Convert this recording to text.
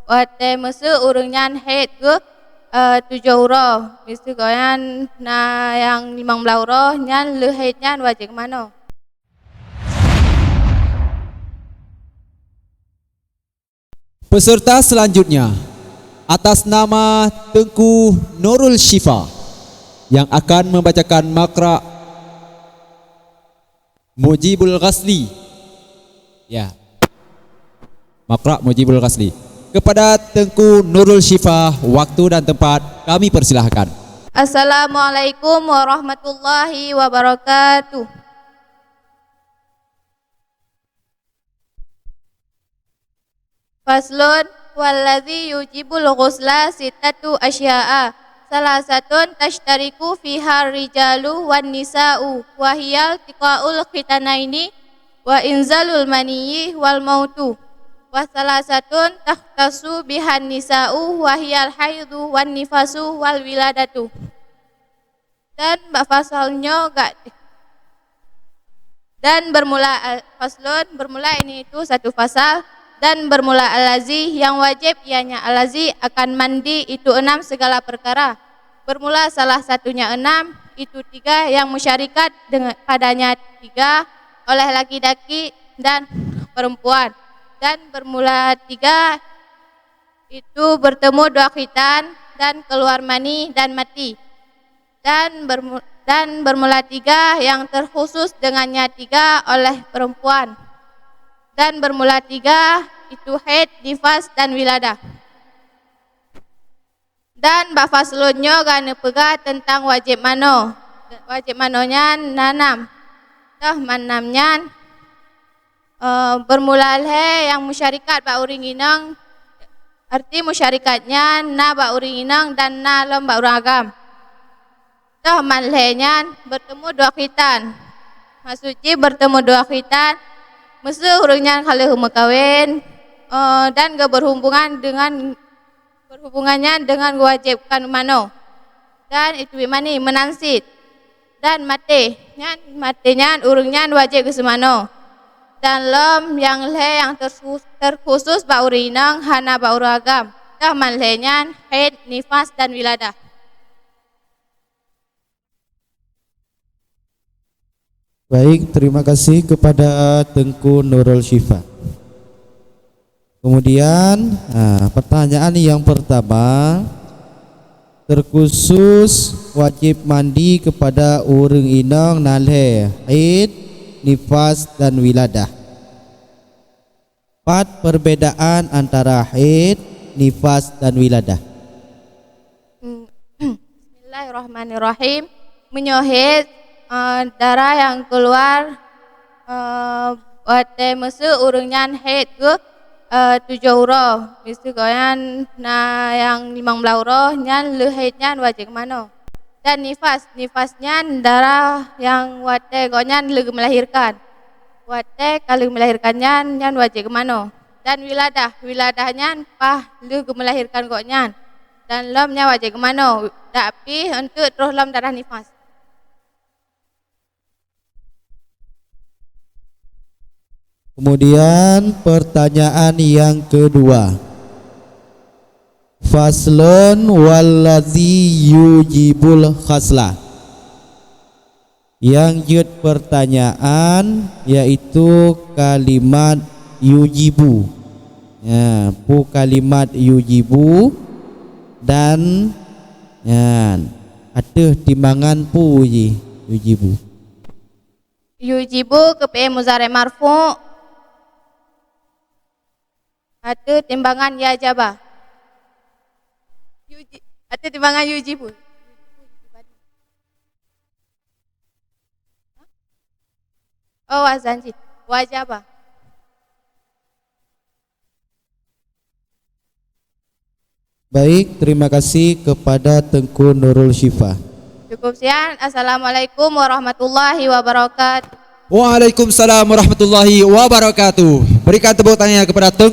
Wate mesu urungnyan head ke 7 euro. Mesti goyan na yang 15 euro nyan le headnyan wajib mano. Peserta selanjutnya atas nama Tengku Nurul Syifa yang akan membacakan makra Mujibul Ghazli. Ya. Makra Mujibul Ghazli. Kepada Tengku Nurul Syifa, waktu dan tempat kami persilahkan. Assalamualaikum warahmatullahi wabarakatuh. Faslun walladzi yujibul ghusla sittatu asya'a. Salasatun tashtariku fiha rijalu wan nisa'u wa hiyal tiqaul khitanaini wa inzalul maniyyi wal mautu. Wa salasatun takhtasu bihan nisa'u wa hiyal haidu wan nifasu wal wiladatu. Dan fasalnya dan bermula faslun bermula ini itu satu fasal. Dan bermula al-lazi yang wajib ianya al-lazi akan mandi itu 6 segala perkara. Bermula salah satunya 6 itu 3 yang musyarikat dengan padanya 3 oleh laki-laki dan perempuan. Dan bermula 3 itu bertemu 2 khitan dan keluar mani dan mati. Dan bermula 3 yang terkhusus dengannya 3 oleh perempuan. Dan bermula 3 itu haid, nifas, dan wiladah. Dan faslunnya gana pega tentang wajib mano. Wajib manonya nanam. Manamnya bermula le yang musyarikat ba uring inang. Arti musyarakatnya na ba uring inang dan na lom ba urang agam. Manlenya bertemu 2 khitan. Maksudnya bertemu 2 khitan. Mesti urangnya kalau kawin dan gak berhubungannya dengan wajibkan mano. Dan itu mani menansit dan matenya urangnya wajib ke semano. Dan lom yang le yang terkhusus ba urinang hana ba uragam. Dah manlenya haid, nifas, dan wiladah. Baik, terima kasih kepada Tengku Nurul Syifa. Kemudian pertanyaan yang pertama, terkhusus wajib mandi kepada urang inang nalhe haid, nifas, dan wiladah. 4 perbedaan antara haid, nifas, dan wiladah. Bismillahirrahmanirrahim. Menyohid darah yang keluar wate mesu urungnya haid ke 7 euro. Mesti goyan na yang 15 euro nyan le haidnya wajib mano. Dan nifasnya darah yang wate goyan le melahirkan. Wate kalau melahirkannya nyan wajib mano. Dan wiladahnya le melahirkan goyan. Dan lomnya wajib mano. Tapi untuk terus lom darah nifas. Kemudian pertanyaan yang kedua, faslun walladzi yujibul khasla. Yang jud pertanyaan yaitu kalimat yujibu. Ya, kalimat yujibu dan ada timbangan yujibu. Yujibu ke muzare marfu. Ada timbangan ya jabah. Ada timbangan yujibu. Oh wazanji. Wajabah. Baik, terima kasih kepada Tengku Nurul Syifa. Cukup sekian. Assalamualaikum warahmatullahi wabarakatuh. Waalaikumsalam warahmatullahi wabarakatuh. Berikan tepuk tangannya kepada Tengku